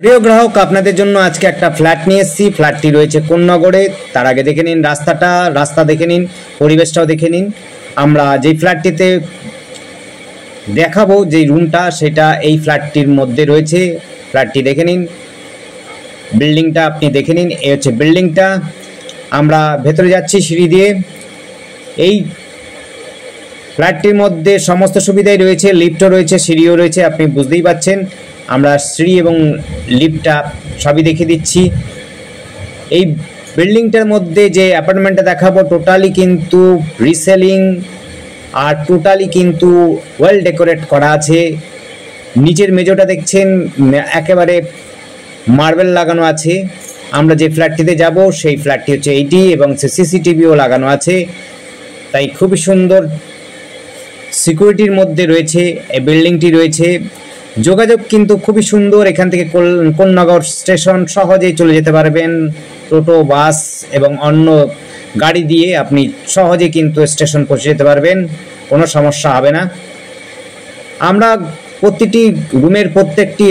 প্রিয় গ্রাহক, আপনাদের জন্য আজকে একটা ফ্ল্যাট নিয়ে এসেছি। ফ্ল্যাটটি রয়েছে কোন্নগরে। তার আগে দেখে নিন রাস্তা দেখে নিন, পরিবেশটাও দেখে নিন। আমরা যেই ফ্ল্যাটটিতে দেখাবো, যেই রুমটা, সেটা এই ফ্ল্যাটটির মধ্যে রয়েছে। ফ্ল্যাটটি দেখে নিন, বিল্ডিংটা আপনি দেখে নিন। এই হচ্ছে বিল্ডিংটা। আমরা ভেতরে যাচ্ছি সিঁড়ি দিয়ে। এই ফ্ল্যাটটির মধ্যে সমস্ত সুবিধাই রয়েছে, লিফটও রয়েছে, সিঁড়িও রয়েছে। আপনি বুঝতেই পাচ্ছেন। আমরা সিঁড়ি এবং লিফটটা সবই দেখিয়ে দিচ্ছি। এই বিল্ডিংটার মধ্যে যে অ্যাপার্টমেন্টটা দেখাবো, টোটালি কিন্তু রিসেলিং আর টোটালি কিন্তু ওয়েল ডেকোরেট করা আছে। নিচের মেঝোটা দেখছেন, একেবারে মার্বেল লাগানো আছে। আমরা যে ফ্ল্যাটটিতে যাব সেই ফ্ল্যাটটি হচ্ছে এইটি, এবং সিসিটিভিও লাগানো আছে। তাই খুবই সুন্দর সিকিউরিটির মধ্যে রয়েছে এই বিল্ডিংটি রয়েছে। যোগাযোগ কিন্তু খুবই সুন্দর। এখান থেকে কোন্নগর স্টেশন সহজেই চলে যেতে পারবেন। টোটো, বাস এবং অন্য গাড়ি দিয়ে আপনি সহজে কিন্তু স্টেশন পৌঁছে যেতে পারবেন, কোনো সমস্যা হবে না। আমরা প্রতিটি রুমের প্রত্যেকটি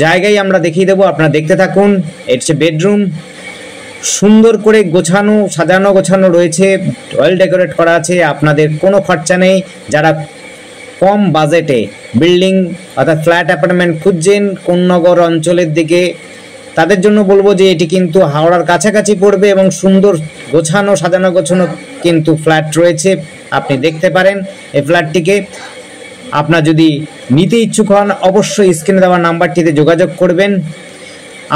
জায়গায় আমরা দেখিয়ে দেবো, আপনারা দেখতে থাকুন। এটা হচ্ছে বেডরুম। সুন্দর করে সাজানো গোছানো রয়েছে, ওয়েল ডেকোরেট করা আছে। আপনাদের কোনো খরচা নেই। যারা কম বাজেটে বিল্ডিং অর্থাৎ ফ্ল্যাট অ্যাপার্টমেন্ট খুঁজছেন কোন্নগর অঞ্চলের দিকে, তাদের জন্য বলবো যে এটি কিন্তু হাওড়ার কাছাকাছি পড়বে এবং সুন্দর সাজানো গোছানো কিন্তু ফ্ল্যাট রয়েছে। আপনি দেখতে পারেন এই ফ্ল্যাটটিকে। আপনার যদি নিতে ইচ্ছুক হন, অবশ্যই স্ক্রিনে দেওয়া নাম্বারটিতে যোগাযোগ করবেন।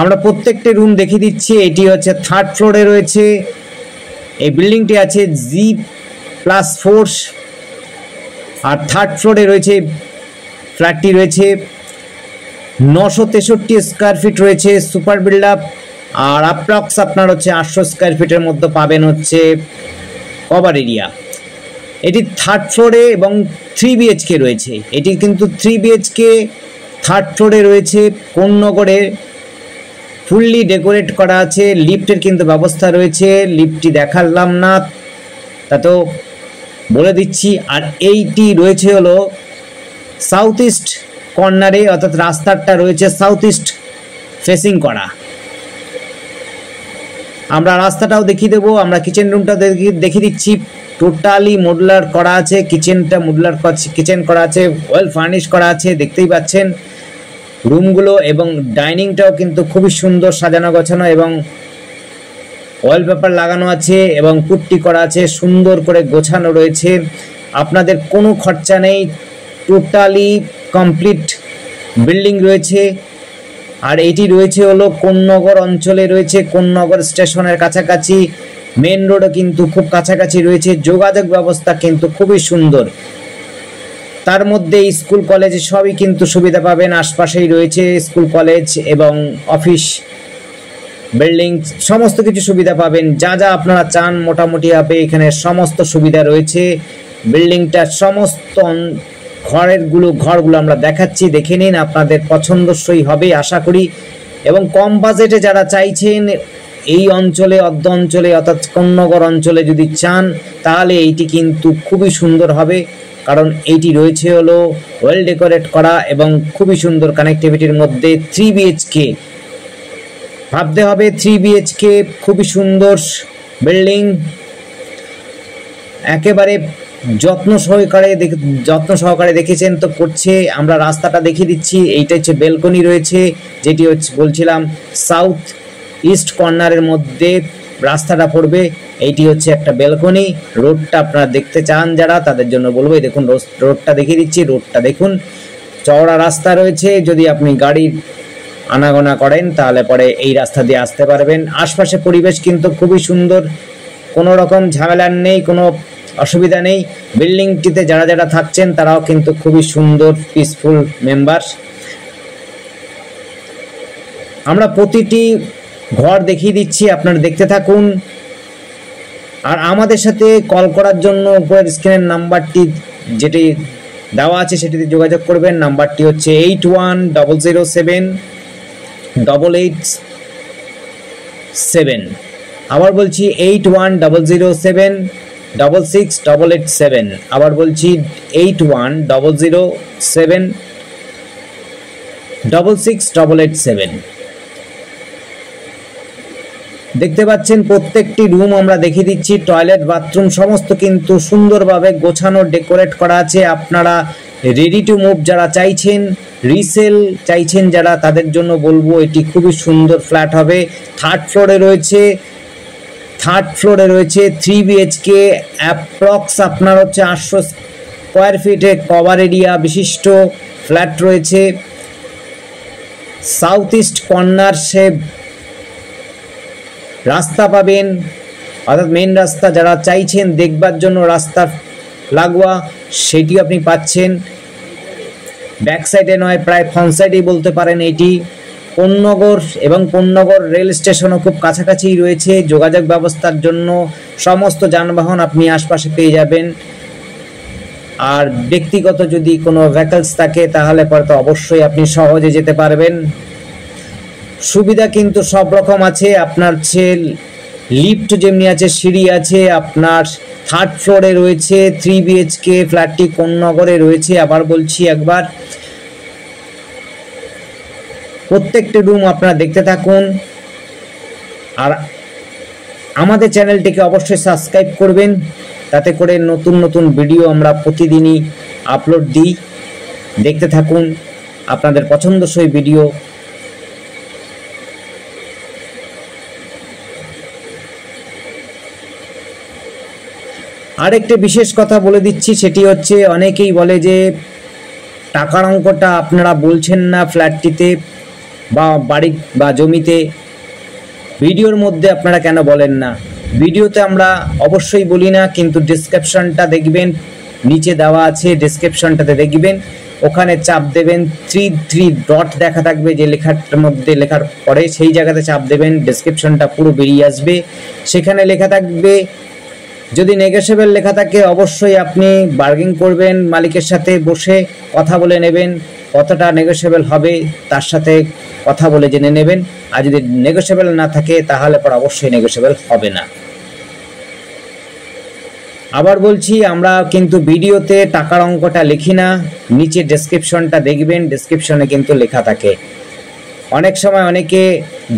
আমরা প্রত্যেকটি রুম দেখিয়ে দিচ্ছি। এটি হচ্ছে 3rd ফ্লোরে রয়েছে। এই বিল্ডিংটি আছে G+4 আর 3rd ফ্লোরে রয়েছে। ফ্ল্যাটটি রয়েছে 963 স্কোয়ার ফিট রয়েছে, সুপার বিল্ড আপ। আর অ্যাপ্রক্স আপনার হচ্ছে 800 স্কোয়ার ফিটের মধ্যে পাবেন হচ্ছে কভার এরিয়া। এটি 3rd ফ্লোরে এবং 3 BHK রয়েছে। এটি কিন্তু 3 BHK 3rd ফ্লোরে রয়েছে কোন্নগরে। ফুললি ডেকোরেট করা আছে। লিফটের কিন্তু ব্যবস্থা রয়েছে। লিফটটি দেখালাম না, তা তো বলে দিচ্ছি। আর এইটি রয়েছে হলো সাউথ ইস্ট কর্নারে, অর্থাৎ রাস্তাটা রয়েছে সাউথ ইস্ট ফেসিং করা। আমরা রাস্তাটাও দেখিয়ে দেবো। আমরা কিচেন রুমটা দেখিয়ে দিচ্ছি। টোটালি মডুলার করা আছে। কিচেনটা মডুলার কিচেন করা আছে, ওয়েল ফার্নিশ করা আছে, দেখতেই পাচ্ছেন রুমগুলো। এবং ডাইনিংটাও কিন্তু খুবই সুন্দর সাজানো গোছানো এবং ওয়ালপেপার লাগানো আছে এবং পুট্টি করা আছে, সুন্দর করে গোছানো রয়েছে। আপনাদের কোনো খরচা নেই, টোটালি কমপ্লিট বিল্ডিং রয়েছে। আর এটি রয়েছে হলো কোন্নগর অঞ্চলে রয়েছে, কোন্নগর স্টেশনের কাছাকাছি। মেন রোডও কিন্তু খুব কাছাকাছি রয়েছে। যোগাযোগ ব্যবস্থা কিন্তু খুবই সুন্দর। তার মধ্যে স্কুল কলেজ সবই কিন্তু সুবিধা পাবেন। আশপাশেই রয়েছে স্কুল কলেজ এবং অফিস বিল্ডিং, সমস্ত কিছু সুবিধা পাবেন। যা যা আপনারা চান মোটামুটি হবে এখানে সমস্ত সুবিধা রয়েছে। বিল্ডিংটার সমস্ত ঘরগুলো আমরা দেখাচ্ছি, দেখে নিন। আপনাদের পছন্দসই হবে আশা করি। এবং কম বাজেটে যারা চাইছেন এই অঞ্চলে, অঞ্চলে অর্থাৎ কোন্নগর অঞ্চলে যদি চান, তাহলে এইটি কিন্তু খুবই সুন্দর হবে। কারণ এইটি রয়েছে হলো ওয়েল ডেকোরেট করা এবং খুবই সুন্দর কানেক্টিভিটির মধ্যে। 3 BHK ভাবতে হবে। 3 BHK খুবই সুন্দর বিল্ডিং, একেবারে যত্ন সহকারে দেখেছেন তো করছে। আমরা রাস্তাটা দেখিয়ে দিচ্ছি। এইটা হচ্ছে বেলকনি রয়েছে, যেটি হচ্ছে বলছিলাম সাউথ ইস্ট কর্নারের মধ্যে রাস্তাটা পড়বে। এইটি হচ্ছে একটা বেলকনি। রোডটা আপনারা দেখতে চান যারা, তাদের জন্য বলবো, এই দেখুন রোডটা দেখিয়ে দিচ্ছি। রোডটা দেখুন, চওড়া রাস্তা রয়েছে। যদি আপনি গাড়ির আনাগোনা করেন তাহলে পরে এই রাস্তা দিয়ে আসতে পারবেন। আশপাশে পরিবেশ কিন্তু খুবই সুন্দর, কোনো রকম ঝামেলার নেই, কোনো অসুবিধা নেই। বিল্ডিংটিতে যারা থাকছেন তারাও কিন্তু খুবই সুন্দর পিসফুল মেম্বার। আমরা প্রতিটি ঘর দেখিয়ে দিচ্ছি, আপনারা দেখতে থাকুন। আর আমাদের সাথে কল করার জন্য উপরের স্ক্রিনের নাম্বারটি যেটি দেওয়া আছে সেটিতে যোগাযোগ করবেন। নাম্বারটি হচ্ছে 81078887। আবার বলছি 8107668887। আবার বলছি 8107 668887। দেখতে পাচ্ছেন প্রত্যেকটি রুম আমরা দেখিয়ে দিচ্ছি, টয়লেট বাথরুম সমস্ত কিন্তু সুন্দরভাবে গোছানো ডেকোরেট করা আছে। আপনারা রেডি টু মুভ যারা চাইছেন, রিসেল চাইছেন যারা, তাদের জন্য বলবো এটি খুবই সুন্দর ফ্ল্যাট হবে। থার্ড ফ্লোরে রয়েছে 3 BHK, অ্যাপ্রক্স আপনার হচ্ছে 800 স্কোয়ার ফিটে কভার এরিয়া বিশিষ্ট ফ্ল্যাট রয়েছে। সাউথ ইস্ট কর্নার শেপ রাস্তা পাবেন, অর্থাৎ মেন রাস্তা যারা চাইছেন দেখবার জন্য রাস্তা লাগোয়া, সেটিও আপনি পাচ্ছেন। ব্যাক সাইডে নয়, প্রায় ফ্রন্ট সাইডেই বলতে পারেন। এটি কোন্নগর এবং কোন্নগর রেল স্টেশনও খুব কাছাকাছিই রয়েছে। যোগাযোগ ব্যবস্থার জন্য সমস্ত যানবাহন আপনি আশপাশে পেয়ে যাবেন। আর ব্যক্তিগত যদি কোনো ভেহিকলস থাকে তাহলে পরে তো অবশ্যই আপনি সহজে যেতে পারবেন। সুবিধা কিন্তু সব রকম আছে। আপনার লিফট যেমনি আছে, সিঁড়ি আছে। আপনার থার্ড ফ্লোরে রয়েছে 3 BHK ফ্ল্যাটটি কোন্নগরে রয়েছে। আবার বলছি একবার, প্রত্যেকটি রুম আপনারা দেখতে থাকুন। আর আমাদের চ্যানেলটিকে অবশ্যই সাবস্ক্রাইব করবেন, তাতে করে নতুন নতুন ভিডিও আমরা প্রতিদিনই আপলোড দিই। দেখতে থাকুন আপনাদের পছন্দসই ভিডিও। আরেকটি বিশেষ কথা বলে দিচ্ছি, সেটি হচ্ছে অনেকেই বলে যে টাকার অঙ্কটা আপনারা বলছেন না ফ্ল্যাটটিতে বা বাড়ি বা জমিতে, ভিডিওর মধ্যে আপনারা কেন বলেন না? ভিডিওতে আমরা অবশ্যই বলি না, কিন্তু ডেসক্রিপশনটা দেখবেন, নিচে দেওয়া আছে, ডেসক্রিপশনটাতে দেখবেন, ওখানে চাপ দেবেন, 3 ডট দেখা থাকবে যে লেখাটার মধ্যে, লেখার পরে সেই জায়গাতে চাপ দেবেন, ডেসক্রিপশনটা পুরো বেরিয়ে আসবে। সেখানে লেখা থাকবে, যদি নেগোশিয়েবল লেখা থাকে অবশ্যই আপনি বার্গেন করবেন, মালিকের সাথে বসে কথা বলে নেবেন, কতটা নেগোশিয়েবল হবে তার সাথে কথা বলে জেনে নেবেন। আর যদি নেগোশিয়েবল না থাকে তাহলে পর অবশ্যই নেগোশিয়েবল হবে না। আবার বলছি, আমরা কিন্তু ভিডিওতে টাকার অঙ্কটা লিখি না, নিচে ডেসক্রিপশনটা দেখবেন, ডেসক্রিপশনে কিন্তু লেখা থাকে। অনেক সময় অনেকে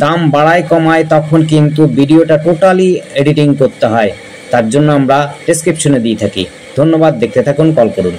দাম বাড়ায় কমায়, তখন কিন্তু ভিডিওটা টোটালি এডিটিং করতে হয়, তার জন্য আমরা ডেসক্রিপশনে দিয়ে থাকি। ধন্যবাদ, দেখতে থাকুন, কল করুন।